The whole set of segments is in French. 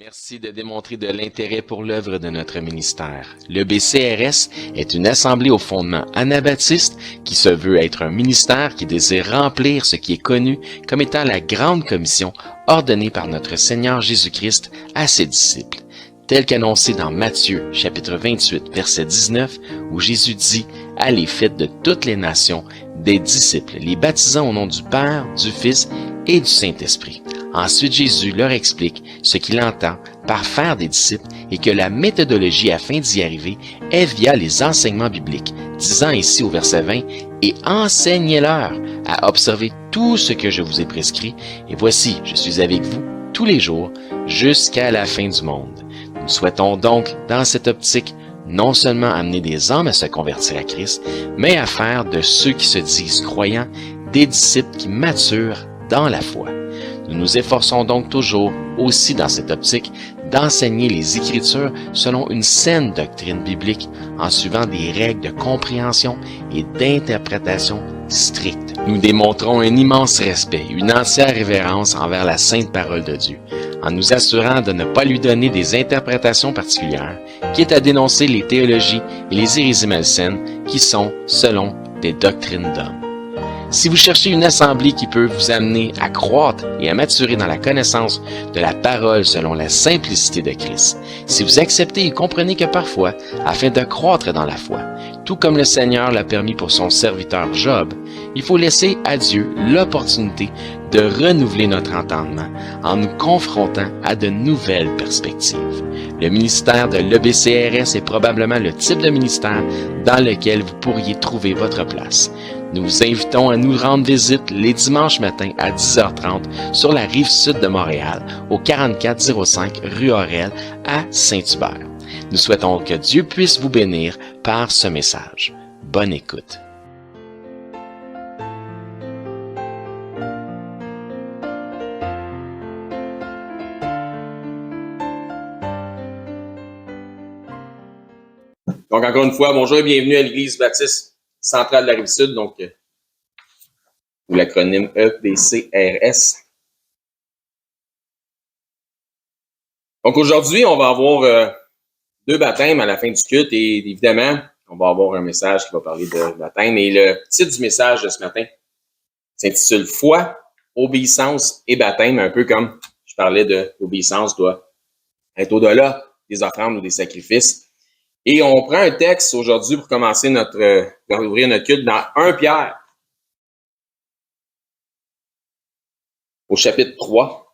Merci de démontrer de l'intérêt pour l'œuvre de notre ministère. Le BCRS est une assemblée au fondement anabaptiste qui se veut être un ministère qui désire remplir ce qui est connu comme étant la grande commission ordonnée par notre Seigneur Jésus-Christ à ses disciples, tel qu'annoncé dans Matthieu chapitre 28 verset 19 où Jésus dit « Allez, faites de toutes les nations des disciples, les baptisant au nom du Père, du Fils et du Saint-Esprit. » Ensuite, Jésus leur explique ce qu'il entend par faire des disciples et que la méthodologie afin d'y arriver est via les enseignements bibliques, disant ici au verset 20 « Et enseignez-leur à observer tout ce que je vous ai prescrit, et voici, je suis avec vous tous les jours jusqu'à la fin du monde. » Nous souhaitons donc, dans cette optique, non seulement amener des âmes à se convertir à Christ, mais à faire de ceux qui se disent croyants des disciples qui maturent dans la foi. Nous nous efforçons donc toujours, aussi dans cette optique, d'enseigner les Écritures selon une saine doctrine biblique en suivant des règles de compréhension et d'interprétation strictes. Nous démontrons un immense respect, une entière révérence envers la sainte parole de Dieu, en nous assurant de ne pas lui donner des interprétations particulières, quitte à dénoncer les théologies et les hérésies malsaines qui sont, selon, des doctrines d'hommes. Si vous cherchez une assemblée qui peut vous amener à croître et à maturer dans la connaissance de la parole selon la simplicité de Christ, si vous acceptez et comprenez que parfois, afin de croître dans la foi, tout comme le Seigneur l'a permis pour son serviteur Job, il faut laisser à Dieu l'opportunité de renouveler notre entendement en nous confrontant à de nouvelles perspectives. Le ministère de l'EBCRS est probablement le type de ministère dans lequel vous pourriez trouver votre place. Nous vous invitons à nous rendre visite les dimanches matins à 10h30 sur la rive sud de Montréal, au 4405 rue Aurel à Saint-Hubert. Nous souhaitons que Dieu puisse vous bénir par ce message. Bonne écoute. Donc, encore une fois, bonjour et bienvenue à l'Église baptiste centrale de la Rive-Sud, donc ou l'acronyme EBCRS. Donc, aujourd'hui, on va avoir deux baptêmes à la fin du culte et évidemment, on va avoir un message qui va parler de baptême. Et le titre du message de ce matin s'intitule « Foi, obéissance et baptême », un peu comme je parlais de l'obéissance doit être au-delà des offrandes ou des sacrifices. Et on prend un texte aujourd'hui pour commencer pour ouvrir notre culte dans 1 Pierre, au chapitre 3.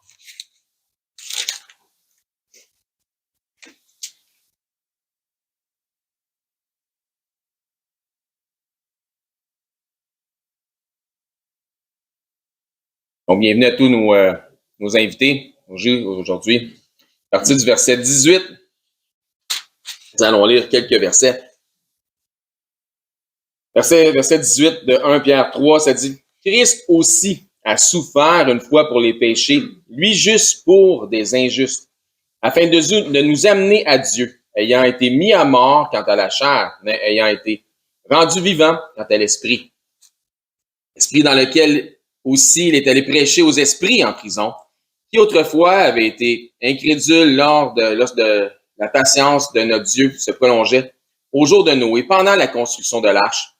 Donc, bienvenue à tous nos invités aujourd'hui. À partir du verset 18, nous allons lire quelques versets. Verset 18 de 1 Pierre 3, ça dit « Christ aussi a souffert une fois pour les péchés, lui juste pour des injustes, afin de nous amener à Dieu, ayant été mis à mort quant à la chair, mais ayant été rendu vivant quant à l'esprit. Esprit dans lequel aussi il est allé prêcher aux esprits en prison, qui autrefois avaient été incrédules lorsque la patience de notre Dieu se prolongeait au jour de Noé, pendant la construction de l'arche,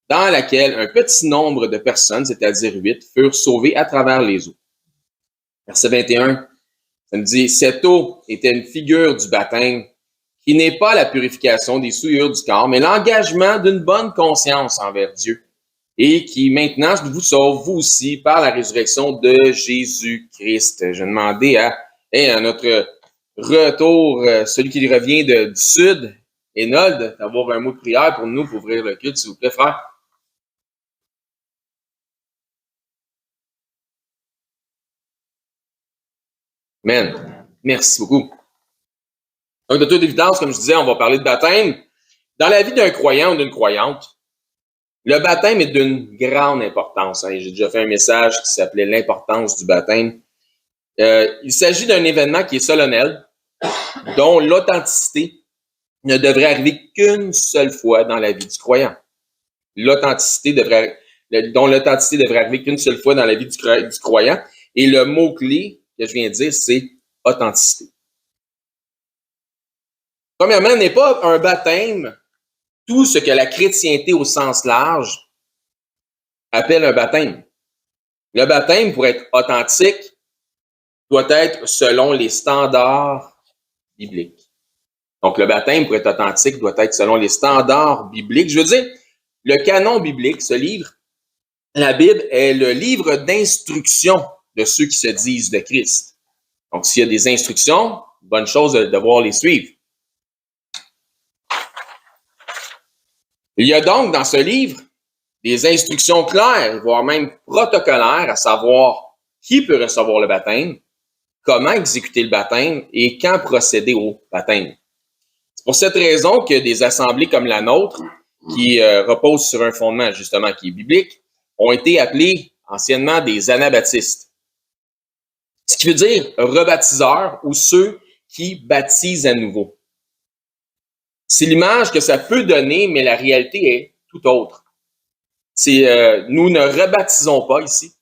dans laquelle un petit nombre de personnes, c'est-à-dire 8, furent sauvées à travers les eaux. » Verset 21, ça nous dit « Cette eau était une figure du baptême, qui n'est pas la purification des souillures du corps, mais l'engagement d'une bonne conscience envers Dieu, et qui maintenant vous sauve, vous aussi, par la résurrection de Jésus-Christ. » Je demandais à notre retour, celui qui revient du Sud, Enold, d'avoir un mot de prière pour nous, pour ouvrir le culte, s'il vous plaît, frère. Amen. Merci beaucoup. Donc, de toute évidence, comme je disais, on va parler de baptême. Dans la vie d'un croyant ou d'une croyante, le baptême est d'une grande importance. J'ai déjà fait un message qui s'appelait « L'importance du baptême ». Il s'agit d'un événement qui est solennel, dont l'authenticité ne devrait arriver qu'une seule fois dans la vie du croyant. Dont l'authenticité devrait arriver qu'une seule fois dans la vie du croyant. Et le mot-clé que je viens de dire, c'est authenticité. Premièrement, n'est pas un baptême tout ce que la chrétienté au sens large appelle un baptême. Le baptême, pour être authentique, doit être selon les standards bibliques. Donc, le baptême, pour être authentique, doit être selon les standards bibliques. Je veux dire, le canon biblique, ce livre, la Bible est le livre d'instruction de ceux qui se disent de Christ. Donc, s'il y a des instructions, bonne chose de devoir les suivre. Il y a donc dans ce livre des instructions claires, voire même protocolaires, à savoir qui peut recevoir le baptême, comment exécuter le baptême et quand procéder au baptême. C'est pour cette raison que des assemblées comme la nôtre, qui reposent sur un fondement justement qui est biblique, ont été appelées anciennement des anabaptistes. Ce qui veut dire rebaptiseurs ou ceux qui baptisent à nouveau. C'est l'image que ça peut donner, mais la réalité est tout autre. Nous ne rebaptisons pas ici,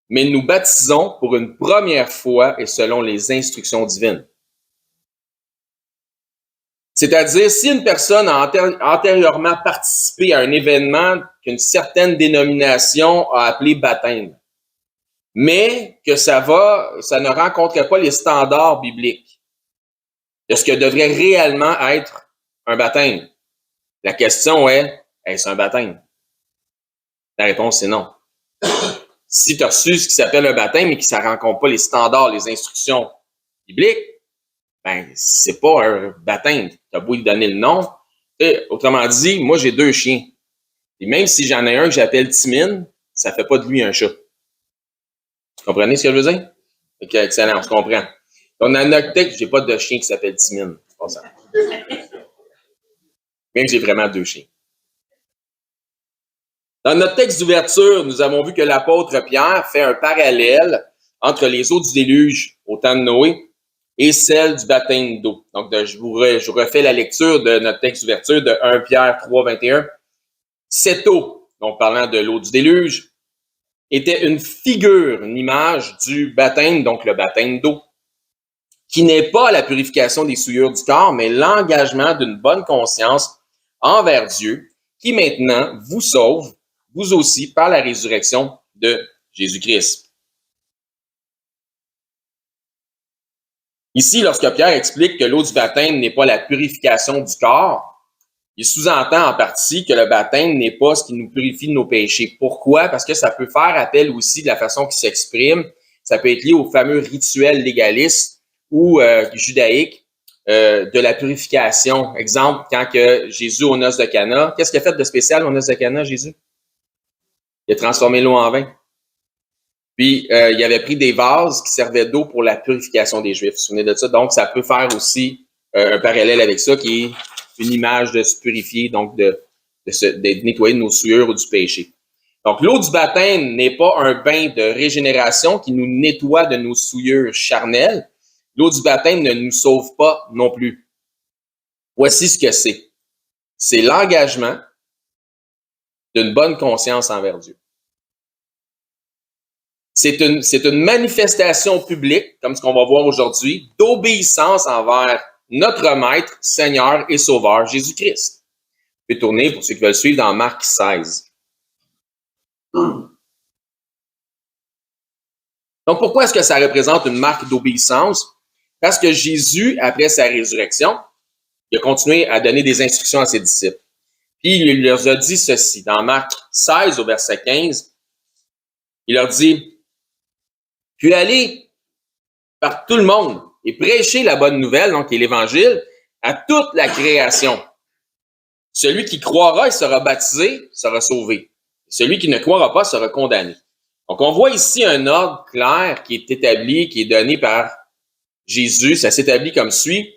mais nous baptisons pour une première fois et selon les instructions divines. C'est-à-dire, si une personne a antérieurement participé à un événement qu'une certaine dénomination a appelé baptême, mais que ça ne rencontrait pas les standards bibliques de ce que devrait réellement être un baptême. La question est, est-ce un baptême? La réponse est non. Si tu as reçu ce qui s'appelle un baptême et que ça ne rencontre pas les standards, les instructions bibliques, ben, c'est pas un baptême. Tu as beau lui donner le nom. Et, autrement dit, moi, j'ai 2 chiens. Et même si j'en ai un que j'appelle Timine, ça fait pas de lui un chat. Vous comprenez ce que je veux dire? Ok, excellent, on se comprend. Donc, dans notre texte, j'ai pas de chien qui s'appelle Timine. Même j'ai vraiment 2 chiens. Dans notre texte d'ouverture, nous avons vu que l'apôtre Pierre fait un parallèle entre les eaux du déluge au temps de Noé et celle du baptême d'eau. Donc, je vous refais la lecture de notre texte d'ouverture de 1 Pierre 3, 21. Cette eau, donc parlant de l'eau du déluge, était une figure, une image du baptême, donc le baptême d'eau, qui n'est pas la purification des souillures du corps, mais l'engagement d'une bonne conscience envers Dieu, qui maintenant vous sauve, vous aussi, par la résurrection de Jésus-Christ. Ici, lorsque Pierre explique que l'eau du baptême n'est pas la purification du corps, il sous-entend en partie que le baptême n'est pas ce qui nous purifie de nos péchés. Pourquoi? Parce que ça peut faire appel aussi de la façon qu'il s'exprime. Ça peut être lié au fameux rituel légaliste ou judaïque de la purification. Exemple, quand que Jésus aux noces de Cana, qu'est-ce qu'il a fait de spécial aux noces de Cana, Jésus? Il a transformé l'eau en vin. Puis, il avait pris des vases qui servaient d'eau pour la purification des Juifs. Vous vous souvenez de ça? Donc, ça peut faire aussi un parallèle avec ça, qui est une image de se purifier, donc de nettoyer nos souillures ou du péché. Donc, l'eau du baptême n'est pas un bain de régénération qui nous nettoie de nos souillures charnelles. L'eau du baptême ne nous sauve pas non plus. Voici ce que c'est. C'est l'engagement d'une bonne conscience envers Dieu. C'est une manifestation publique, comme ce qu'on va voir aujourd'hui, d'obéissance envers notre Maître, Seigneur et Sauveur, Jésus-Christ. Vous pouvez tourner pour ceux qui veulent suivre dans Marc 16. Donc, pourquoi est-ce que ça représente une marque d'obéissance? Parce que Jésus, après sa résurrection, il a continué à donner des instructions à ses disciples. Puis, il leur a dit ceci, dans Marc 16, au verset 15, il leur dit, « Puis allez par tout le monde et prêchez la bonne nouvelle, donc qui est l'Évangile, à toute la création. Celui qui croira et sera baptisé sera sauvé. Celui qui ne croira pas sera condamné. » Donc, on voit ici un ordre clair qui est établi, qui est donné par Jésus. Ça s'établit comme suit.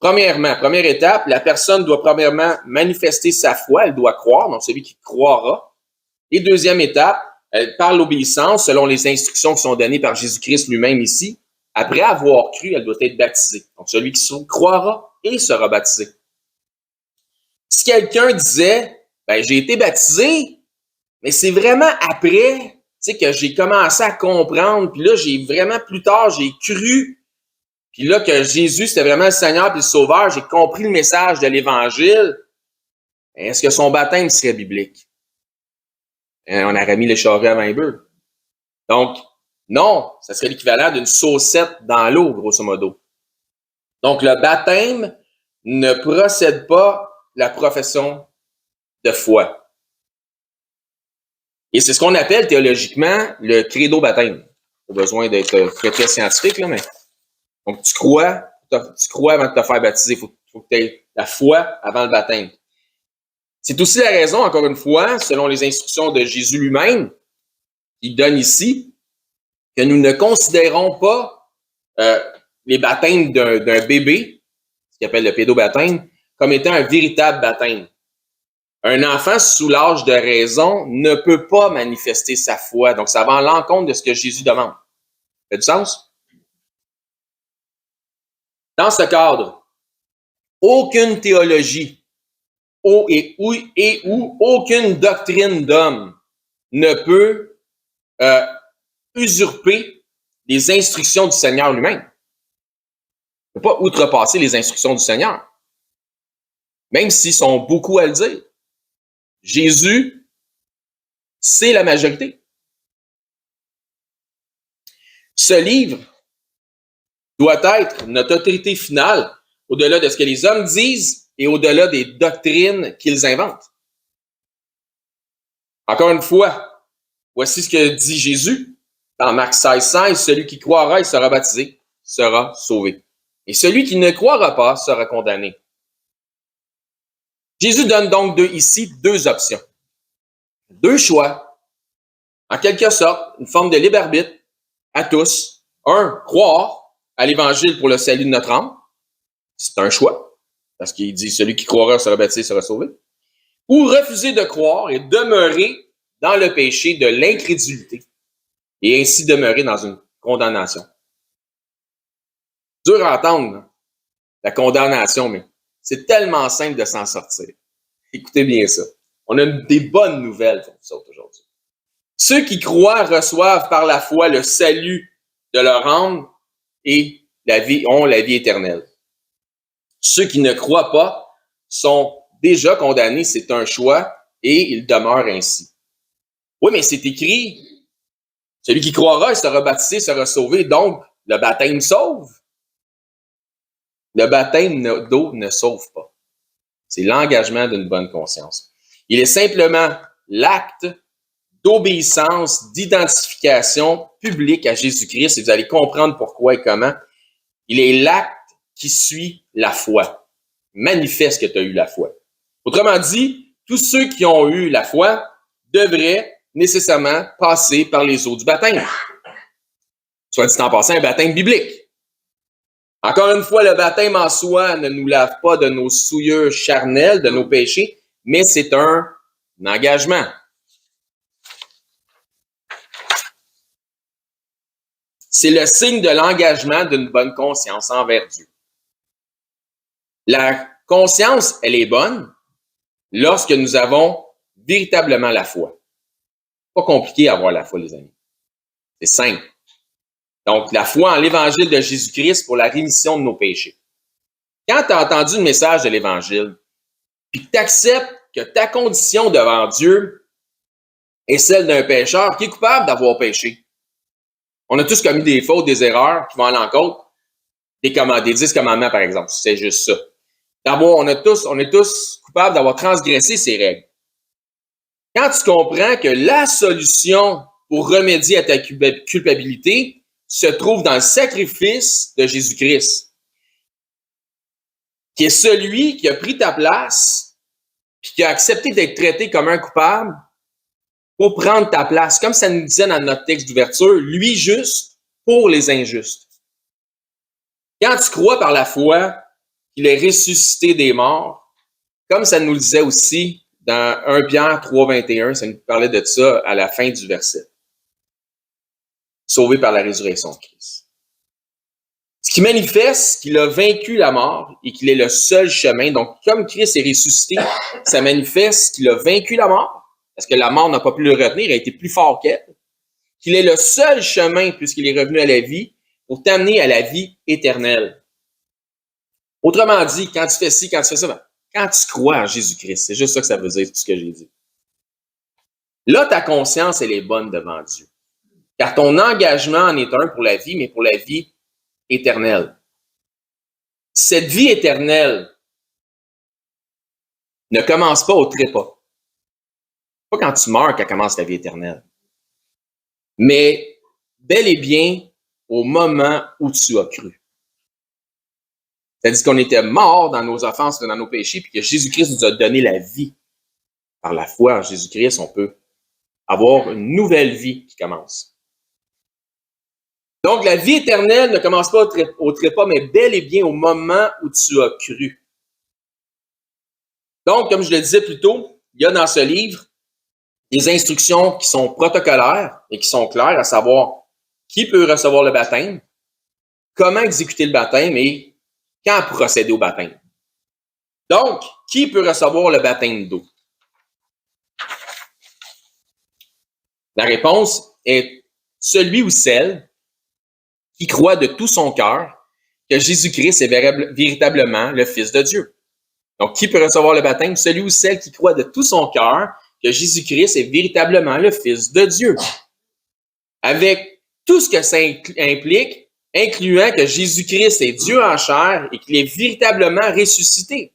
Premièrement, première étape, la personne doit premièrement manifester sa foi, elle doit croire, donc celui qui croira. Et deuxième étape, par l'obéissance, selon les instructions qui sont données par Jésus-Christ lui-même ici, après avoir cru, elle doit être baptisée. Donc, celui qui croira et sera baptisé. Si quelqu'un disait, ben, j'ai été baptisé, mais c'est vraiment après, tu sais, que j'ai commencé à comprendre, puis là, j'ai vraiment plus tard, j'ai cru, puis là que Jésus, c'était vraiment le Seigneur et le Sauveur, j'ai compris le message de l'Évangile, est-ce que son baptême serait biblique? On aurait mis les charrues avant les bœufs. Donc, non, ça serait l'équivalent d'une saucette dans l'eau, grosso modo. Donc, le baptême ne procède pas la profession de foi. Et c'est ce qu'on appelle théologiquement le credo baptême. Pas besoin d'être très scientifique, là, mais. Donc, tu crois avant de te faire baptiser. Il faut que tu aies la foi avant le baptême. C'est aussi la raison, encore une fois, selon les instructions de Jésus lui-même, qu'il donne ici, que nous ne considérons pas les baptêmes d'un bébé, ce qu'il appelle le pédobaptême, comme étant un véritable baptême. Un enfant sous l'âge de raison ne peut pas manifester sa foi. Donc, ça va à l'encontre de ce que Jésus demande. Ça fait du sens? Dans ce cadre, aucune théologie ou aucune doctrine d'homme ne peut usurper les instructions du Seigneur lui-même. Ne peut pas outrepasser les instructions du Seigneur. Même s'ils sont beaucoup à le dire. Jésus, c'est la majorité. Ce livre doit être notre autorité finale au-delà de ce que les hommes disent et au-delà des doctrines qu'ils inventent. Encore une fois, voici ce que dit Jésus dans Marc 16:16, celui qui croira et sera baptisé sera sauvé. Et celui qui ne croira pas sera condamné. Jésus donne donc ici deux options, deux choix, en quelque sorte, une forme de libre arbitre à tous. Un, croire à l'Évangile pour le salut de notre âme. C'est un choix, parce qu'il dit celui qui croira sera baptisé sera sauvé. Ou refuser de croire et demeurer dans le péché de l'incrédulité et ainsi demeurer dans une condamnation. Dur à entendre, la condamnation, mais c'est tellement simple de s'en sortir. Écoutez bien ça. On a des bonnes nouvelles pour vous autres aujourd'hui. Ceux qui croient reçoivent par la foi le salut de leur âme et ont la vie éternelle. Ceux qui ne croient pas sont déjà condamnés, c'est un choix, et ils demeurent ainsi. Oui, mais c'est écrit, celui qui croira et sera baptisé sera sauvé, donc le baptême sauve. Le baptême d'eau ne sauve pas. C'est l'engagement d'une bonne conscience. Il est simplement l'acte d'obéissance, d'identification publique à Jésus-Christ, et vous allez comprendre pourquoi et comment. Il est l'acte qui suit la foi. Manifeste que tu as eu la foi. Autrement dit, tous ceux qui ont eu la foi devraient nécessairement passer par les eaux du baptême. Soit dit en passant, un baptême biblique. Encore une fois, le baptême en soi ne nous lave pas de nos souillures charnelles, de nos péchés, mais c'est un engagement. C'est le signe de l'engagement d'une bonne conscience envers Dieu. La conscience, elle est bonne lorsque nous avons véritablement la foi. Pas compliqué à avoir la foi, les amis. C'est simple. Donc, la foi en l'Évangile de Jésus-Christ pour la rémission de nos péchés. Quand tu as entendu le message de l'Évangile, puis que tu acceptes que ta condition devant Dieu est celle d'un pécheur qui est coupable d'avoir péché. On a tous commis des fautes, des erreurs qui vont à l'encontre des 10 commandements, par exemple. C'est juste ça. On est tous coupables d'avoir transgressé ces règles. Quand tu comprends que la solution pour remédier à ta culpabilité se trouve dans le sacrifice de Jésus-Christ, qui est celui qui a pris ta place, puis qui a accepté d'être traité comme un coupable pour prendre ta place, comme ça nous disait dans notre texte d'ouverture, lui juste pour les injustes. Quand tu crois par la foi qu'il est ressuscité des morts, comme ça nous le disait aussi dans 1 Pierre 3:21, ça nous parlait de ça à la fin du verset. Sauvé par la résurrection de Christ. Ce qui manifeste qu'il a vaincu la mort et qu'il est le seul chemin. Donc, comme Christ est ressuscité, ça manifeste qu'il a vaincu la mort, parce que la mort n'a pas pu le retenir, il a été plus fort qu'elle. Qu'il est le seul chemin puisqu'il est revenu à la vie. pour t'amener à la vie éternelle. Autrement dit, quand tu fais ci, quand tu fais ça, ben, quand tu crois en Jésus-Christ, c'est juste ça que ça veut dire, tout ce que j'ai dit. Là, ta conscience, elle est bonne devant Dieu. Car ton engagement en est un pour la vie, mais pour la vie éternelle. Cette vie éternelle ne commence pas au trépas. Pas quand tu meurs qu'elle commence la vie éternelle. Mais bel et bien au moment où tu as cru. C'est-à-dire qu'on était morts dans nos offenses, dans nos péchés, puis que Jésus-Christ nous a donné la vie. Par la foi en Jésus-Christ, on peut avoir une nouvelle vie qui commence. Donc, la vie éternelle ne commence pas au trépas, mais bel et bien au moment où tu as cru. Donc, comme je le disais plus tôt, il y a dans ce livre des instructions qui sont protocolaires et qui sont claires, à savoir qui peut recevoir le baptême, comment exécuter le baptême et quand procéder au baptême. Donc, qui peut recevoir le baptême d'eau? La réponse est celui ou celle qui croit de tout son cœur que Jésus-Christ est véritablement le Fils de Dieu. Donc, qui peut recevoir le baptême? Celui ou celle qui croit de tout son cœur que Jésus-Christ est véritablement le Fils de Dieu. Avec tout ce que ça implique, incluant que Jésus-Christ est Dieu en chair et qu'il est véritablement ressuscité.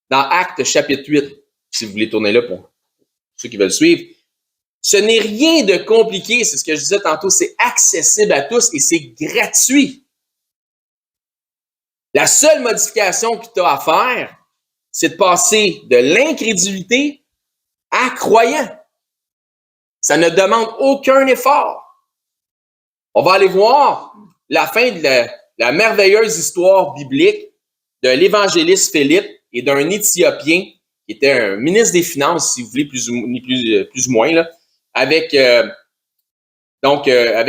Dans Actes chapitre 8, si vous voulez tourner là pour ceux qui veulent suivre, ce n'est rien de compliqué, c'est ce que je disais tantôt, c'est accessible à tous et c'est gratuit. La seule modification que tu as à faire, c'est de passer de l'incrédulité à croyant. Ça ne demande aucun effort. On va aller voir la fin de la merveilleuse histoire biblique de l'évangéliste Philippe et d'un Éthiopien qui était un ministre des Finances, si vous voulez, plus ou moins, là, avec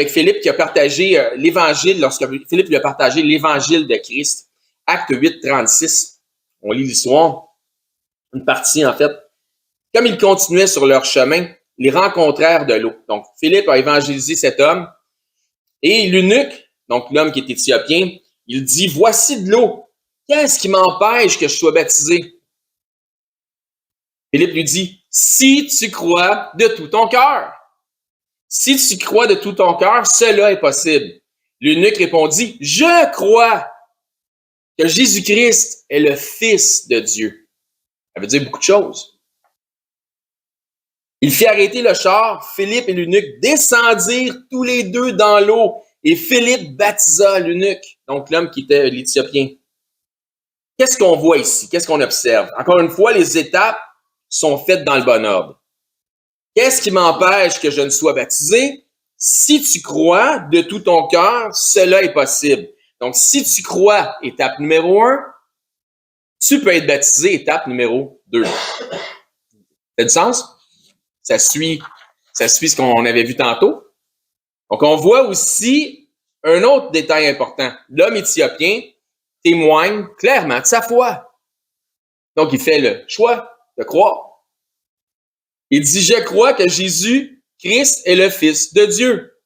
Philippe qui a partagé l'évangile, lorsque Philippe lui a partagé l'évangile de Christ. Acte 8, 36. On lit l'histoire, une partie en fait. Comme ils continuaient sur leur chemin, ils rencontrèrent de l'eau. Donc, Philippe a évangélisé cet homme. Et l'eunuque, donc l'homme qui est éthiopien, il dit, voici de l'eau. Qu'est-ce qui m'empêche que je sois baptisé? Philippe lui dit, si tu crois de tout ton cœur. Si tu crois de tout ton cœur, cela est possible. L'eunuque répondit, je crois que Jésus-Christ est le Fils de Dieu. Ça veut dire beaucoup de choses. Il fit arrêter le char, Philippe et l'eunuque descendirent tous les deux dans l'eau et Philippe baptisa l'eunuque, donc l'homme qui était l'Éthiopien. Qu'est-ce qu'on voit ici? Qu'est-ce qu'on observe? Encore une fois, les étapes sont faites dans le bon ordre. Qu'est-ce qui m'empêche que je ne sois baptisé? Si tu crois de tout ton cœur, cela est possible. Donc, si tu crois, étape numéro 1, tu peux être baptisé, étape numéro 2. Ça fait du sens? Ça suit ce qu'on avait vu tantôt. Donc, on voit aussi un autre détail important. L'homme éthiopien témoigne clairement de sa foi. Donc, il fait le choix de croire. Il dit, je crois que Jésus-Christ est le Fils de Dieu.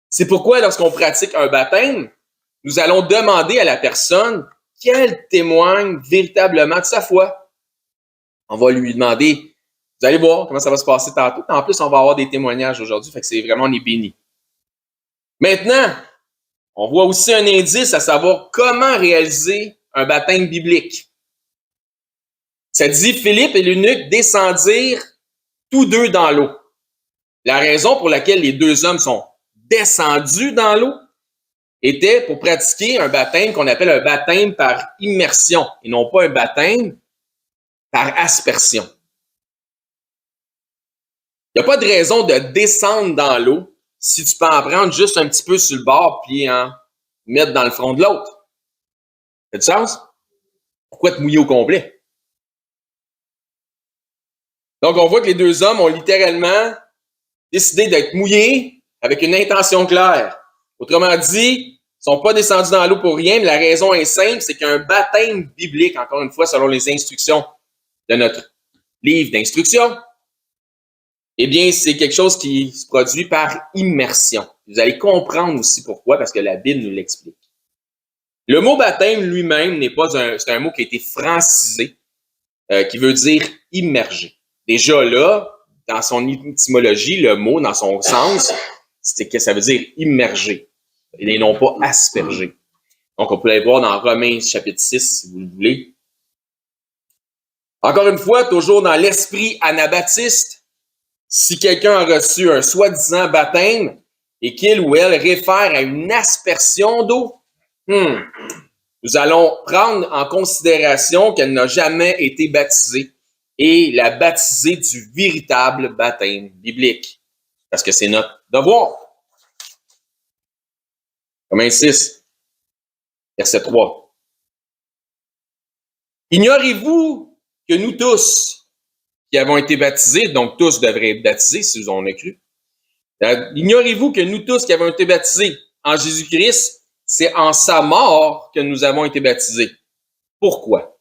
C'est pourquoi, lorsqu'on pratique un baptême, nous allons demander à la personne qu'elle témoigne véritablement de sa foi. On va lui demander, vous allez voir comment ça va se passer tantôt. En plus, on va avoir des témoignages aujourd'hui, fait que c'est vraiment, on est béni. Maintenant, on voit aussi un indice à savoir comment réaliser un baptême biblique. Ça dit, Philippe et l'eunuque descendirent tous deux dans l'eau. La raison pour laquelle les deux hommes sont descendus dans l'eau était pour pratiquer un baptême qu'on appelle un baptême par immersion et non pas un baptême par aspersion. Il n'y a pas de raison de descendre dans l'eau si tu peux en prendre juste un petit peu sur le bord puis en mettre dans le front de l'autre. Ça fait du sens? Pourquoi te mouiller au complet? Donc, on voit que les deux hommes ont littéralement décidé d'être mouillés avec une intention claire. Autrement dit, ils ne sont pas descendus dans l'eau pour rien, mais la raison est simple, c'est qu'un baptême biblique, encore une fois, selon les instructions de notre livre d'instruction, Eh bien, c'est quelque chose qui se produit par immersion. Vous allez comprendre aussi pourquoi, parce que la Bible nous l'explique. Le mot baptême lui-même n'est pas c'est un mot qui a été francisé, qui veut dire immerger. Déjà là, dans son étymologie, le mot, dans son sens, c'est que ça veut dire immerger, et non pas asperger. Donc, on peut aller voir dans Romains chapitre 6, si vous le voulez. Encore une fois, toujours dans l'esprit anabaptiste, si quelqu'un a reçu un soi-disant baptême et qu'il ou elle réfère à une aspersion d'eau, nous allons prendre en considération qu'elle n'a jamais été baptisée et la baptiser du véritable baptême biblique, parce que c'est notre devoir. Romains 6, verset 3. Ignorez-vous que nous tous qui avons été baptisés, donc tous devraient être baptisés si on a cru, ignorez-vous que nous tous qui avons été baptisés en Jésus-Christ, c'est en sa mort que nous avons été baptisés. Pourquoi?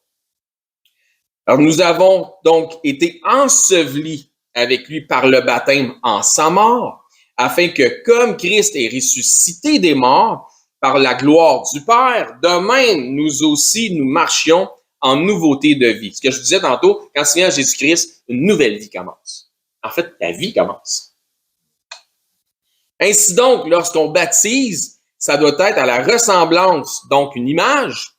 Alors, nous avons donc été ensevelis avec lui par le baptême en sa mort, afin que, comme Christ est ressuscité des morts par la gloire du Père, de même, nous aussi, nous marchions en nouveauté de vie. Ce que je disais tantôt, quand tu viens à Jésus-Christ, une nouvelle vie commence. En fait, ta vie commence. Ainsi donc, lorsqu'on baptise, ça doit être à la ressemblance, donc une image,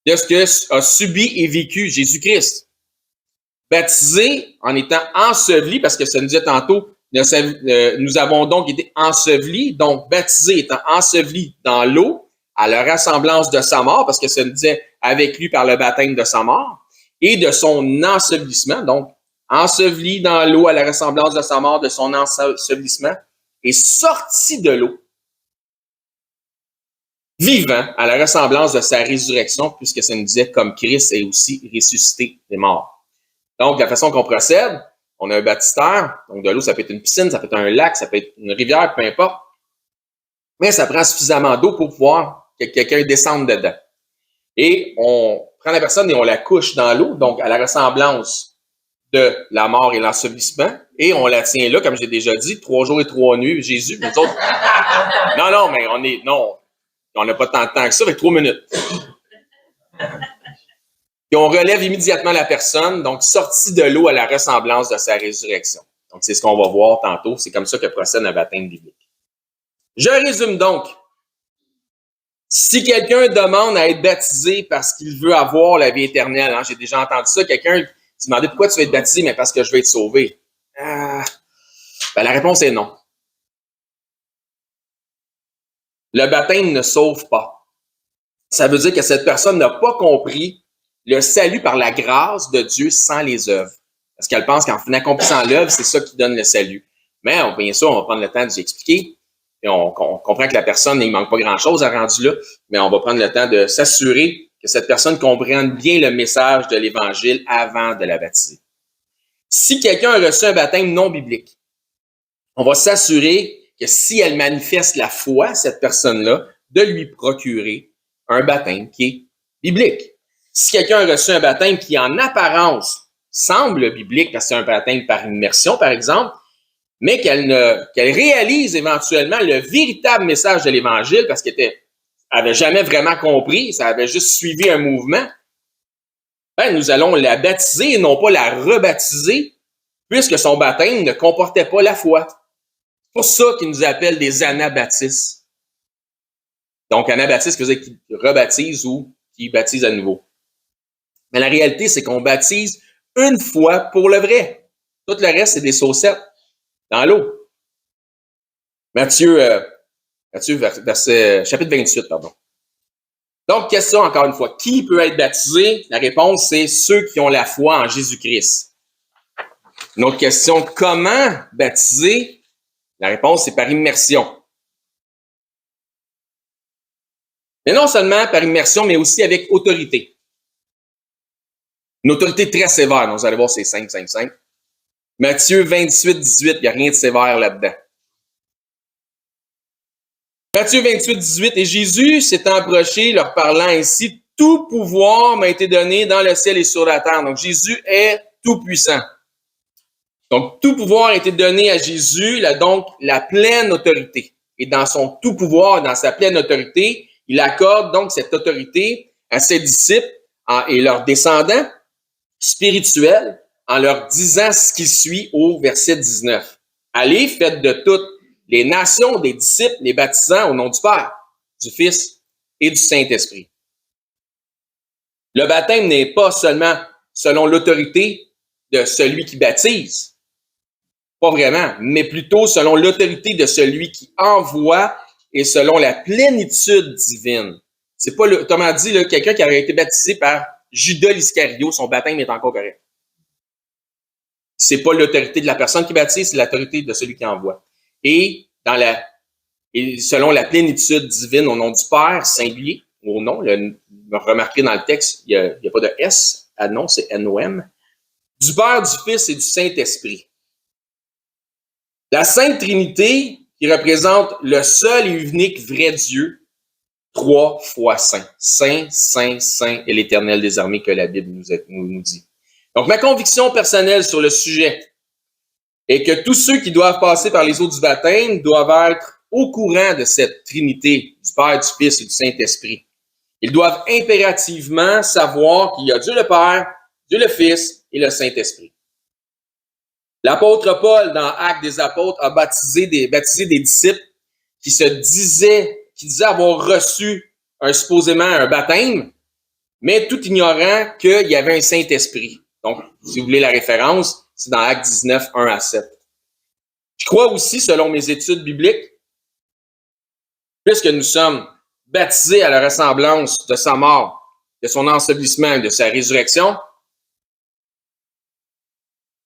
de ce que a subi et vécu Jésus-Christ. Baptisé en étant enseveli, parce que ça nous disait tantôt, nous avons donc été ensevelis, donc baptisé étant enseveli dans l'eau, à la ressemblance de sa mort, parce que ça nous disait avec lui par le baptême de sa mort, et de son ensevelissement, donc enseveli dans l'eau à la ressemblance de sa mort, de son ensevelissement, et sorti de l'eau, vivant à la ressemblance de sa résurrection, puisque ça nous disait comme Christ est aussi ressuscité des morts. Donc, la façon qu'on procède, on a un baptistère, donc de l'eau, ça peut être une piscine, ça peut être un lac, ça peut être une rivière, peu importe. Mais ça prend suffisamment d'eau pour pouvoir que quelqu'un descende dedans. Et on prend la personne et on la couche dans l'eau, donc à la ressemblance de la mort et l'ensevelissement, et on la tient là, comme j'ai déjà dit, 3 jours et 3 nuits, Jésus, nous autres. Non, mais on n'a pas tant de temps que ça, avec 3 minutes. Et on relève immédiatement la personne, donc sortie de l'eau à la ressemblance de sa résurrection. Donc, c'est ce qu'on va voir tantôt. C'est comme ça que procède un baptême biblique. Je résume donc. Si quelqu'un demande à être baptisé parce qu'il veut avoir la vie éternelle, j'ai déjà entendu ça, quelqu'un se demandait pourquoi tu veux être baptisé, mais parce que je veux être sauvé. La réponse est non. Le baptême ne sauve pas. Ça veut dire que cette personne n'a pas compris le salut par la grâce de Dieu sans les œuvres. Parce qu'elle pense qu'en accomplissant l'œuvre, c'est ça qui donne le salut. Mais bien sûr, on va prendre le temps de vous expliquer. Et on comprend que la personne, il ne manque pas grand-chose à rendu là, mais on va prendre le temps de s'assurer que cette personne comprenne bien le message de l'Évangile avant de la baptiser. Si quelqu'un a reçu un baptême non biblique, on va s'assurer que si elle manifeste la foi, cette personne-là, de lui procurer un baptême qui est biblique. Si quelqu'un a reçu un baptême qui, en apparence, semble biblique, parce que c'est un baptême par immersion, par exemple, mais qu'elle réalise éventuellement le véritable message de l'Évangile, parce qu'elle n'avait jamais vraiment compris, ça avait juste suivi un mouvement, nous allons la baptiser et non pas la rebaptiser, puisque son baptême ne comportait pas la foi. C'est pour ça qu'ils nous appellent des anabaptistes. Donc, anabaptiste, veut dire qui rebaptise ou qui baptise à nouveau. Mais la réalité, c'est qu'on baptise une fois pour le vrai. Tout le reste, c'est des saucettes dans l'eau. Matthieu, chapitre 28, pardon. Donc, question encore une fois. Qui peut être baptisé? La réponse, c'est ceux qui ont la foi en Jésus-Christ. Une autre question, comment baptiser? La réponse, c'est par immersion. Mais non seulement par immersion, mais aussi avec autorité. Une autorité très sévère. Donc, vous allez voir, c'est 5. Matthieu 28, 18, il n'y a rien de sévère là-dedans. Matthieu 28, 18, et Jésus s'étant approché, leur parlant ainsi, tout pouvoir m'a été donné dans le ciel et sur la terre. Donc, Jésus est tout puissant. Donc, tout pouvoir a été donné à Jésus, il a donc la pleine autorité. Et dans son tout pouvoir, dans sa pleine autorité, il accorde donc cette autorité à ses disciples et leurs descendants spirituels en leur disant ce qui suit au verset 19. Allez, faites de toutes les nations des disciples, les baptisant au nom du Père, du Fils et du Saint-Esprit. Le baptême n'est pas seulement selon l'autorité de celui qui baptise, pas vraiment, mais plutôt selon l'autorité de celui qui envoie et selon la plénitude divine. C'est pas, autrement dit, quelqu'un qui aurait été baptisé par Judas l'Iscario, son baptême est encore correct. C'est pas l'autorité de la personne qui baptise, c'est l'autorité de celui qui envoie. Et selon la plénitude divine au nom du Père, singulier, au nom, remarquez dans le texte, il n'y a pas de S à nom, c'est N-O-M, du Père, du Fils et du Saint-Esprit. La Sainte Trinité, qui représente le seul et unique vrai Dieu, 3 fois saint. Saint, saint, saint et l'Éternel des armées que la Bible nous dit. Donc, ma conviction personnelle sur le sujet est que tous ceux qui doivent passer par les eaux du baptême doivent être au courant de cette Trinité du Père, du Fils et du Saint-Esprit. Ils doivent impérativement savoir qu'il y a Dieu le Père, Dieu le Fils et le Saint-Esprit. L'apôtre Paul, dans Actes des Apôtres, a baptisé des disciples qui disaient avoir reçu supposément un baptême, mais tout ignorant qu'il y avait un Saint-Esprit. Donc, si vous voulez la référence, c'est dans Actes 19, 1 à 7. Je crois aussi, selon mes études bibliques, puisque nous sommes baptisés à la ressemblance de sa mort, de son ensevelissement et de sa résurrection,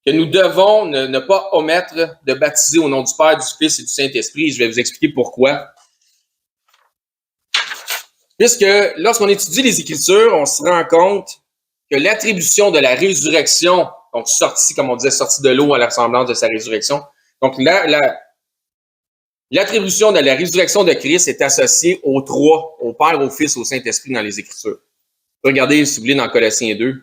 que nous devons ne pas omettre de baptiser au nom du Père, du Fils et du Saint-Esprit. Je vais vous expliquer pourquoi. Puisque lorsqu'on étudie les Écritures, on se rend compte que l'attribution de la résurrection, donc comme on disait, sortie de l'eau à la ressemblance de sa résurrection, donc l'attribution de la résurrection de Christ est associée aux trois, au Père, au Fils, au Saint-Esprit dans les Écritures. Regardez, si vous voulez, dans Colossiens 2.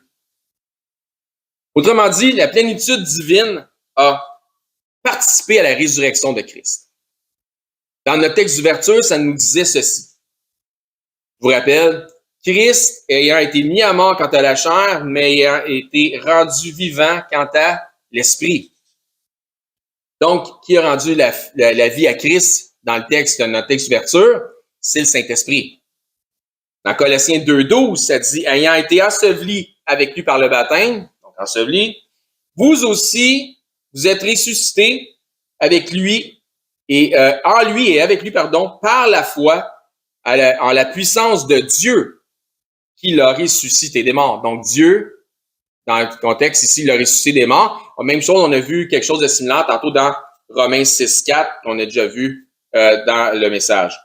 Autrement dit, la plénitude divine a participé à la résurrection de Christ. Dans notre texte d'ouverture, ça nous disait ceci. Je vous rappelle, Christ ayant été mis à mort quant à la chair, mais ayant été rendu vivant quant à l'esprit. Donc, qui a rendu la vie à Christ dans le texte de notre texte d'ouverture? C'est le Saint-Esprit. Dans Colossiens 2,12, ça dit, ayant été enseveli avec lui par le baptême, donc enseveli, vous aussi, vous êtes ressuscités avec lui et en lui et avec lui, par la foi en la puissance de Dieu qui l'a ressuscité des morts. Donc Dieu, dans le contexte ici, l'a ressuscité des morts. Même chose, on a vu quelque chose de similaire tantôt dans Romains 6,4 qu'on a déjà vu dans le message.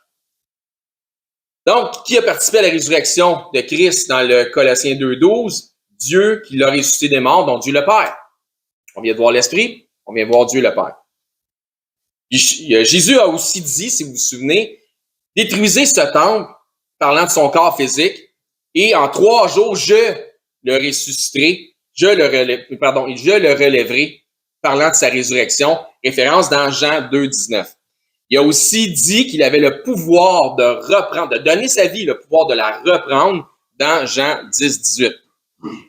Donc, qui a participé à la résurrection de Christ dans le Colossiens 2,12? Dieu qui l'a ressuscité des morts, donc Dieu le Père. On vient de voir l'Esprit, on vient de voir Dieu le Père. Jésus a aussi dit, si vous vous souvenez, détruisez ce temple, parlant de son corps physique, et en 3 jours, je le ressusciterai, je le relèverai, parlant de sa résurrection, référence dans Jean 2,19. Il a aussi dit qu'il avait le pouvoir de reprendre, de donner sa vie, le pouvoir de la reprendre dans Jean 10,18.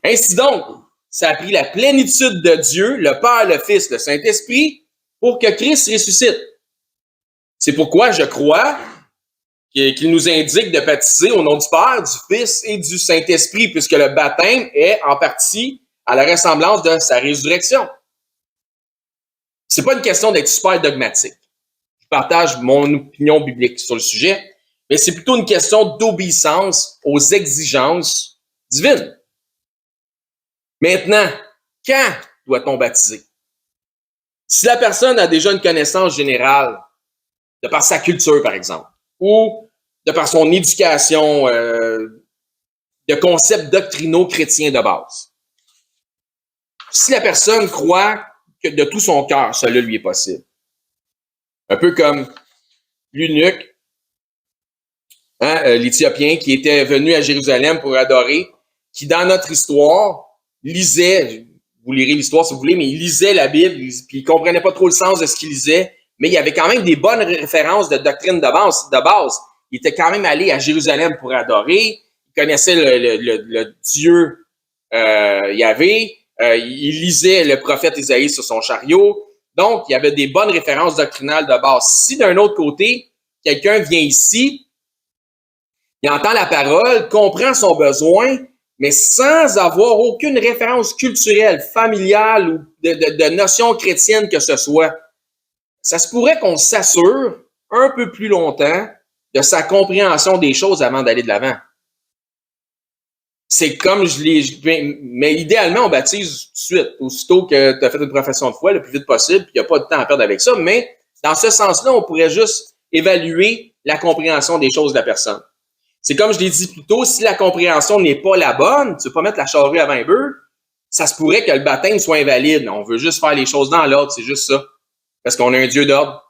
Ainsi donc, ça a pris la plénitude de Dieu, le Père, le Fils, le Saint-Esprit, pour que Christ ressuscite. C'est pourquoi je crois qu'il nous indique de baptiser au nom du Père, du Fils et du Saint-Esprit, puisque le baptême est en partie à la ressemblance de sa résurrection. C'est pas une question d'être super dogmatique. Je partage mon opinion biblique sur le sujet, mais c'est plutôt une question d'obéissance aux exigences divines. Maintenant, quand doit-on baptiser? Si la personne a déjà une connaissance générale, de par sa culture, par exemple, ou de par son éducation de concepts doctrinaux chrétiens de base. Si la personne croit que de tout son cœur, cela lui est possible. Un peu comme l'eunuque, l'Éthiopien, qui était venu à Jérusalem pour adorer, qui, dans notre histoire, lisait, vous vous lirez l'histoire si vous voulez, mais il lisait la Bible, puis il comprenait pas trop le sens de ce qu'il lisait, mais il y avait quand même des bonnes références de doctrine de base. Il était quand même allé à Jérusalem pour adorer, il connaissait le Dieu Yahvé, il lisait le prophète Isaïe sur son chariot, donc il y avait des bonnes références doctrinales de base. Si d'un autre côté, quelqu'un vient ici, il entend la parole, comprend son besoin, mais sans avoir aucune référence culturelle, familiale ou de notion chrétienne que ce soit, ça se pourrait qu'on s'assure un peu plus longtemps de sa compréhension des choses avant d'aller de l'avant. C'est comme mais idéalement, on baptise tout de suite, aussitôt que tu as fait une profession de foi, le plus vite possible, puis il n'y a pas de temps à perdre avec ça, mais dans ce sens-là, on pourrait juste évaluer la compréhension des choses de la personne. C'est comme je l'ai dit plus tôt, si la compréhension n'est pas la bonne, tu ne veux pas mettre la charrue avant les bœufs, ça se pourrait que le baptême soit invalide. On veut juste faire les choses dans l'ordre, c'est juste ça. Parce qu'on a un Dieu d'ordre.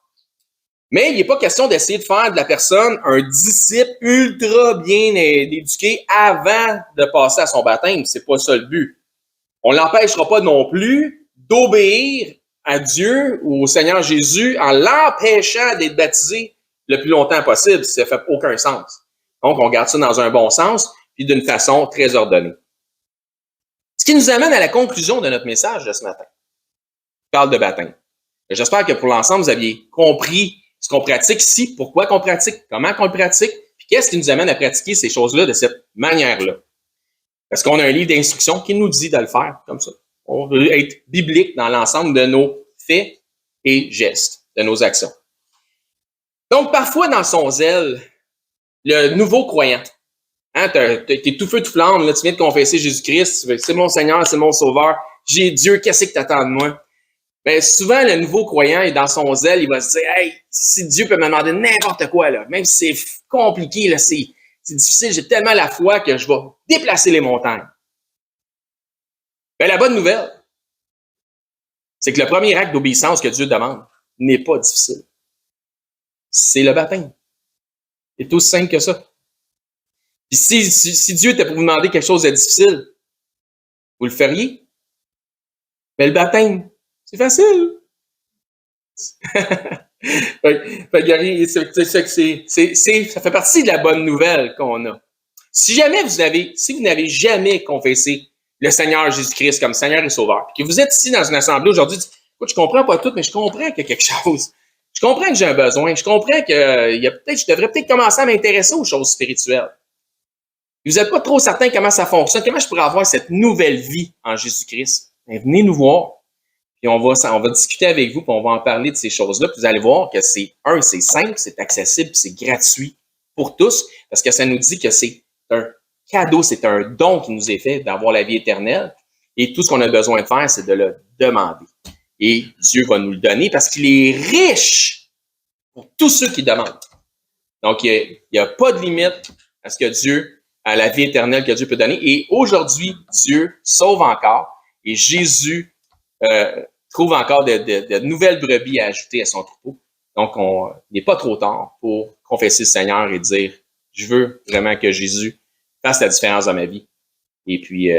Mais il n'est pas question d'essayer de faire de la personne un disciple ultra bien éduqué avant de passer à son baptême. C'est pas ça le but. On l'empêchera pas non plus d'obéir à Dieu ou au Seigneur Jésus en l'empêchant d'être baptisé le plus longtemps possible. Ça fait aucun sens. Donc, on garde ça dans un bon sens puis d'une façon très ordonnée. Ce qui nous amène à la conclusion de notre message de ce matin. Je parle de baptême. J'espère que pour l'ensemble, vous aviez compris ce qu'on pratique ici, pourquoi qu'on pratique, comment qu'on le pratique, puis qu'est-ce qui nous amène à pratiquer ces choses-là de cette manière-là. Parce qu'on a un livre d'instruction qui nous dit de le faire comme ça. On veut être biblique dans l'ensemble de nos faits et gestes, de nos actions. Donc, parfois, dans son zèle, le nouveau croyant, hein, t'es tout feu, tout flamme, là, tu viens de confesser Jésus-Christ, c'est mon Seigneur, c'est mon Sauveur, j'ai Dieu, qu'est-ce que t'attends de moi? Ben, souvent, le nouveau croyant est dans son zèle, il va se dire, hey, si Dieu peut me demander n'importe quoi, là, même si c'est compliqué, là, c'est difficile, j'ai tellement la foi que je vais déplacer les montagnes. Ben, la bonne nouvelle, c'est que le premier acte d'obéissance que Dieu demande n'est pas difficile. C'est le baptême. C'est aussi simple que ça. Puis si Dieu était pour vous demander quelque chose de difficile, vous le feriez? Mais le baptême, c'est facile. Ça fait partie de la bonne nouvelle qu'on a. Si vous n'avez jamais confessé le Seigneur Jésus-Christ comme Seigneur et Sauveur, que vous êtes ici dans une assemblée aujourd'hui, écoute, je comprends pas tout, mais je comprends qu'il y a quelque chose. Je comprends que j'ai un besoin. Je comprends que je devrais peut-être commencer à m'intéresser aux choses spirituelles. Vous n'êtes pas trop certain comment ça fonctionne, comment je pourrais avoir cette nouvelle vie en Jésus-Christ. Ben, venez nous voir. Puis on va discuter avec vous, puis on va en parler de ces choses-là. Puis vous allez voir que c'est simple, c'est accessible, puis c'est gratuit pour tous, parce que ça nous dit que c'est un cadeau, c'est un don qui nous est fait d'avoir la vie éternelle. Et tout ce qu'on a besoin de faire, c'est de le demander. Et Dieu va nous le donner parce qu'il est riche pour tous ceux qui demandent. Donc, il n'y a pas de limite à la vie éternelle que Dieu peut donner. Et aujourd'hui, Dieu sauve encore et Jésus trouve encore de nouvelles brebis à ajouter à son troupeau. Donc, il n'est pas trop tard pour confesser le Seigneur et dire, je veux vraiment que Jésus fasse la différence dans ma vie. Et puis,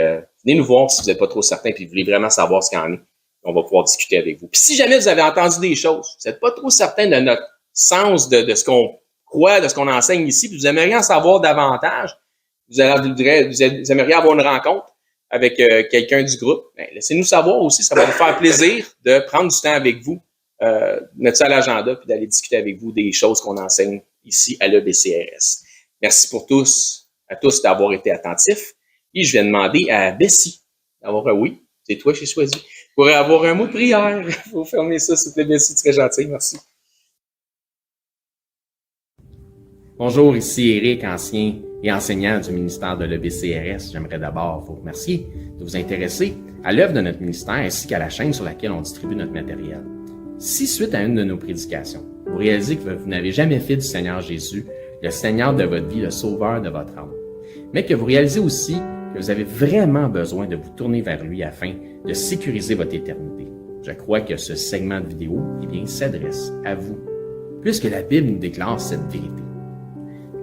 venez nous voir si vous n'êtes pas trop certain et vous voulez vraiment savoir ce qu'il y en est. On va pouvoir discuter avec vous. Puis si jamais vous avez entendu des choses, vous n'êtes pas trop certain de notre sens de ce qu'on croit, de ce qu'on enseigne ici, puis vous aimeriez en savoir davantage, vous aimeriez avoir une rencontre avec quelqu'un du groupe, ben, laissez-nous savoir aussi, ça va nous faire plaisir de prendre du temps avec vous, mettre ça à l'agenda, puis d'aller discuter avec vous des choses qu'on enseigne ici à l'EBCRS. Merci à tous d'avoir été attentifs. Et je vais demander à Bessie d'avoir un oui, c'est toi qui as choisi, pour avoir un mot de prière. Il faut fermer ça, s'il te plaît, Bessie, très gentil, merci. Bonjour, ici Éric, ancien et enseignant du ministère de l'EBCRS. J'aimerais d'abord vous remercier de vous intéresser à l'œuvre de notre ministère ainsi qu'à la chaîne sur laquelle on distribue notre matériel. Si, suite à une de nos prédications, vous réalisez que vous n'avez jamais fait du Seigneur Jésus le Seigneur de votre vie, le Sauveur de votre âme, mais que vous réalisez aussi que vous avez vraiment besoin de vous tourner vers lui afin de sécuriser votre éternité, je crois que ce segment de vidéo s'adresse à vous, puisque la Bible nous déclare cette vérité.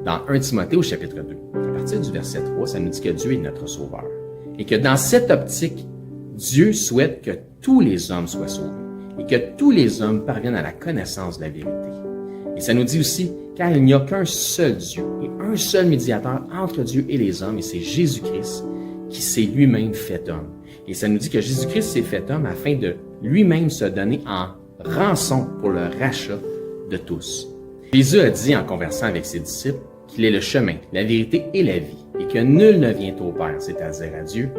Dans 1 Timothée au chapitre 2, à partir du verset 3, ça nous dit que Dieu est notre Sauveur et que dans cette optique Dieu souhaite que tous les hommes soient sauvés et que tous les hommes parviennent à la connaissance de la vérité. Et ça nous dit aussi, car il n'y a qu'un seul Dieu et un seul médiateur entre Dieu et les hommes, et c'est Jésus-Christ qui s'est lui-même fait homme. Et ça nous dit que Jésus-Christ s'est fait homme afin de lui-même se donner en rançon pour le rachat de tous. Jésus a dit en conversant avec ses disciples qu'il est le chemin, la vérité et la vie, et que nul ne vient au Père, c'est-à-dire à Dieu,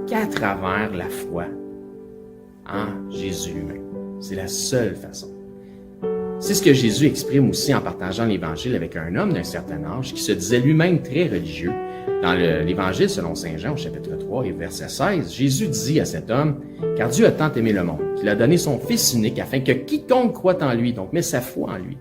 qu'à travers la foi en Jésus lui-même. C'est la seule façon. C'est ce que Jésus exprime aussi en partageant l'Évangile avec un homme d'un certain âge qui se disait lui-même très religieux. Dans l'Évangile selon saint Jean, au chapitre 3 et verset 16, Jésus dit à cet homme, « Car Dieu a tant aimé le monde, qu'il a donné son Fils unique, afin que quiconque croit en lui, donc met sa foi en lui,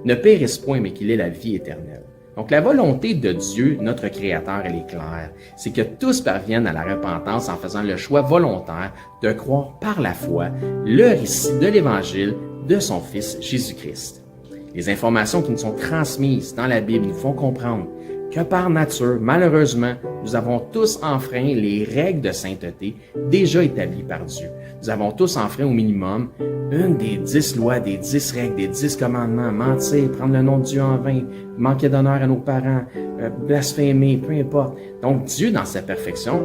ne périsse point, mais qu'il ait la vie éternelle. » Donc la volonté de Dieu, notre Créateur, elle est claire. C'est que tous parviennent à la repentance en faisant le choix volontaire de croire par la foi le récit de l'Évangile de son Fils Jésus-Christ. Les informations qui nous sont transmises dans la Bible nous font comprendre que par nature, malheureusement, nous avons tous enfreint les règles de sainteté déjà établies par Dieu. Nous avons tous enfreint au minimum une des 10 lois, des 10 règles, des 10 commandements, mentir, prendre le nom de Dieu en vain, manquer d'honneur à nos parents, blasphémer, peu importe. Donc Dieu, dans sa perfection,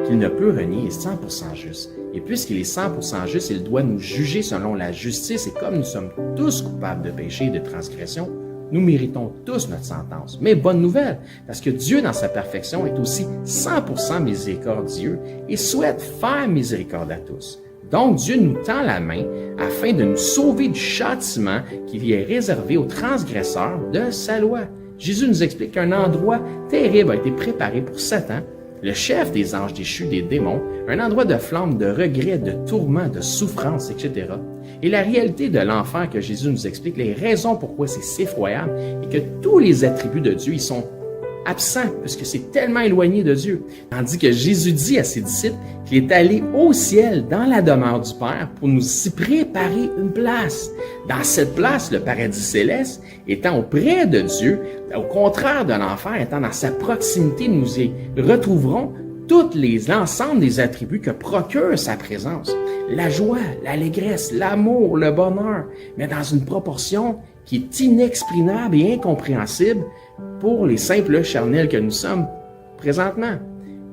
qu'il ne peut renier, est 100% juste. Et puisqu'il est 100% juste, il doit nous juger selon la justice. Et comme nous sommes tous coupables de péché et de transgression, nous méritons tous notre sentence. Mais bonne nouvelle, parce que Dieu, dans sa perfection, est aussi 100% miséricordieux et souhaite faire miséricorde à tous. Donc, Dieu nous tend la main afin de nous sauver du châtiment qui lui est réservé aux transgresseurs de sa loi. Jésus nous explique qu'un endroit terrible a été préparé pour Satan, le chef des anges déchus, des démons, un endroit de flamme, de regret, de tourment, de souffrance, etc. Et la réalité de l'enfer que Jésus nous explique, les raisons pourquoi c'est si effroyable, et que tous les attributs de Dieu, ils sont absents, puisque c'est tellement éloigné de Dieu. Tandis que Jésus dit à ses disciples qu'il est allé au ciel, dans la demeure du Père, pour nous y préparer une place. Dans cette place, le paradis céleste, étant auprès de Dieu, au contraire de l'enfer, étant dans sa proximité, nous y retrouverons l'ensemble des attributs que procure sa présence. La joie, l'allégresse, l'amour, le bonheur, mais dans une proportion qui est inexprimable et incompréhensible pour les simples charnels que nous sommes présentement,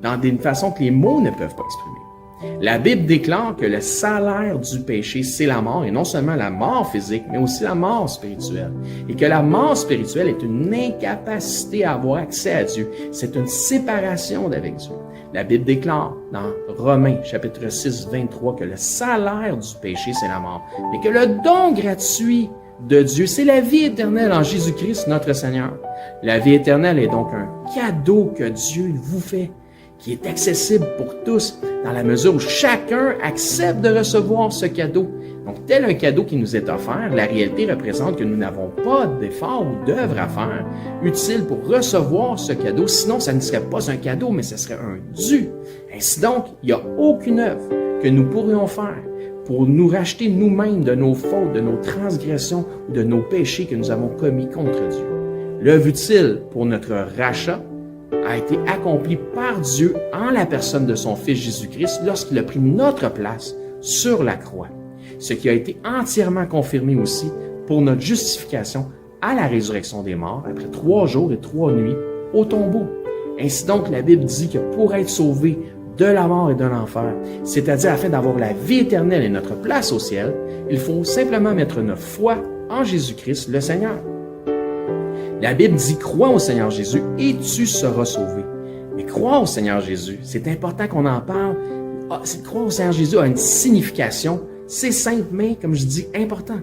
dans une façon que les mots ne peuvent pas exprimer. La Bible déclare que le salaire du péché, c'est la mort, et non seulement la mort physique, mais aussi la mort spirituelle. Et que la mort spirituelle est une incapacité à avoir accès à Dieu. C'est une séparation d'avec Dieu. La Bible déclare dans Romains, chapitre 6, 23, que le salaire du péché, c'est la mort, mais que le don gratuit de Dieu, c'est la vie éternelle en Jésus-Christ, notre Seigneur. La vie éternelle est donc un cadeau que Dieu vous fait, qui est accessible pour tous, dans la mesure où chacun accepte de recevoir ce cadeau. Donc, tel un cadeau qui nous est offert, la réalité représente que nous n'avons pas d'effort ou d'œuvre à faire utile pour recevoir ce cadeau. Sinon, ça ne serait pas un cadeau, mais ce serait un dû. Ainsi donc, il n'y a aucune œuvre que nous pourrions faire pour nous racheter nous-mêmes de nos fautes, de nos transgressions ou de nos péchés que nous avons commis contre Dieu. L'œuvre utile pour notre rachat a été accomplie par Dieu en la personne de son Fils Jésus-Christ lorsqu'il a pris notre place sur la croix. Ce qui a été entièrement confirmé aussi pour notre justification à la résurrection des morts après 3 jours et 3 nuits au tombeau. Ainsi donc, la Bible dit que pour être sauvé de la mort et de l'enfer, c'est-à-dire afin d'avoir la vie éternelle et notre place au ciel, il faut simplement mettre notre foi en Jésus-Christ, le Seigneur. La Bible dit « Crois au Seigneur Jésus et tu seras sauvé ». Mais croire au Seigneur Jésus, c'est important qu'on en parle. Croire au Seigneur Jésus a une signification. C'est simple, mais, comme je dis, important.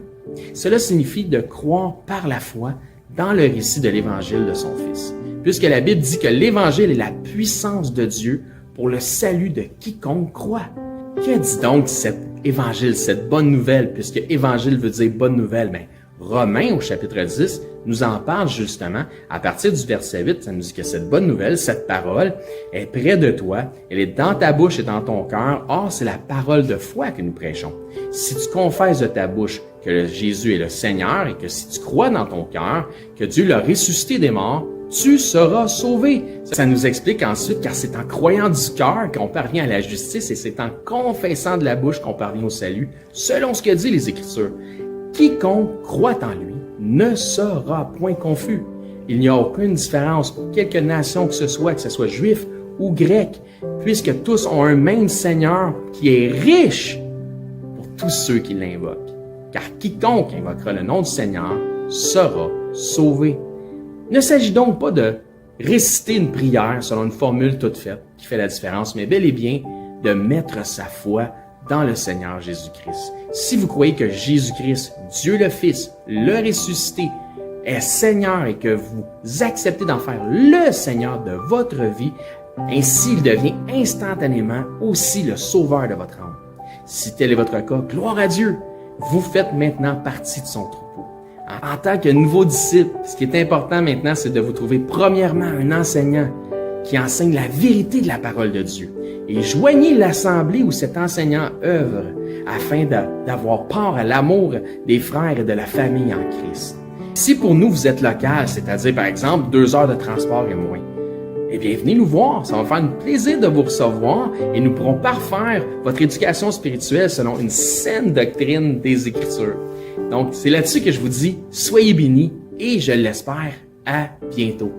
Cela signifie de croire par la foi dans le récit de l'Évangile de son Fils. Puisque la Bible dit que l'Évangile est la puissance de Dieu pour le salut de quiconque croit. Que dit donc cet Évangile, cette bonne nouvelle, puisque Évangile veut dire bonne nouvelle? Ben, Romains, au chapitre 10, nous en parle justement. À partir du verset 8, ça nous dit que cette bonne nouvelle, cette parole, est près de toi, elle est dans ta bouche et dans ton cœur. Or, c'est la parole de foi que nous prêchons. Si tu confesses de ta bouche que Jésus est le Seigneur et que si tu crois dans ton cœur que Dieu l'a ressuscité des morts, tu seras sauvé. Ça nous explique ensuite, car c'est en croyant du cœur qu'on parvient à la justice et c'est en confessant de la bouche qu'on parvient au salut, selon ce que dit les Écritures. Quiconque croit en lui ne sera point confus. Il n'y a aucune différence pour quelque nation que ce soit juif ou grec, puisque tous ont un même Seigneur qui est riche pour tous ceux qui l'invoquent. Car quiconque invoquera le nom du Seigneur sera sauvé. Il ne s'agit donc pas de réciter une prière selon une formule toute faite qui fait la différence, mais bel et bien de mettre sa foi dans le Seigneur Jésus-Christ. Si vous croyez que Jésus-Christ, Dieu le Fils, le ressuscité, est Seigneur et que vous acceptez d'en faire le Seigneur de votre vie, ainsi il devient instantanément aussi le sauveur de votre âme. Si tel est votre cas, gloire à Dieu, vous faites maintenant partie de son troupeau. En tant que nouveau disciple, ce qui est important maintenant, c'est de vous trouver premièrement un enseignant qui enseigne la vérité de la parole de Dieu. Et joignez l'assemblée où cet enseignant œuvre afin d'avoir part à l'amour des frères et de la famille en Christ. Si pour nous vous êtes local, c'est-à-dire par exemple 2 heures de transport et moins, eh bien venez nous voir, ça va me faire un plaisir de vous recevoir et nous pourrons parfaire votre éducation spirituelle selon une saine doctrine des Écritures. Donc c'est là-dessus que je vous dis, soyez bénis et je l'espère, à bientôt.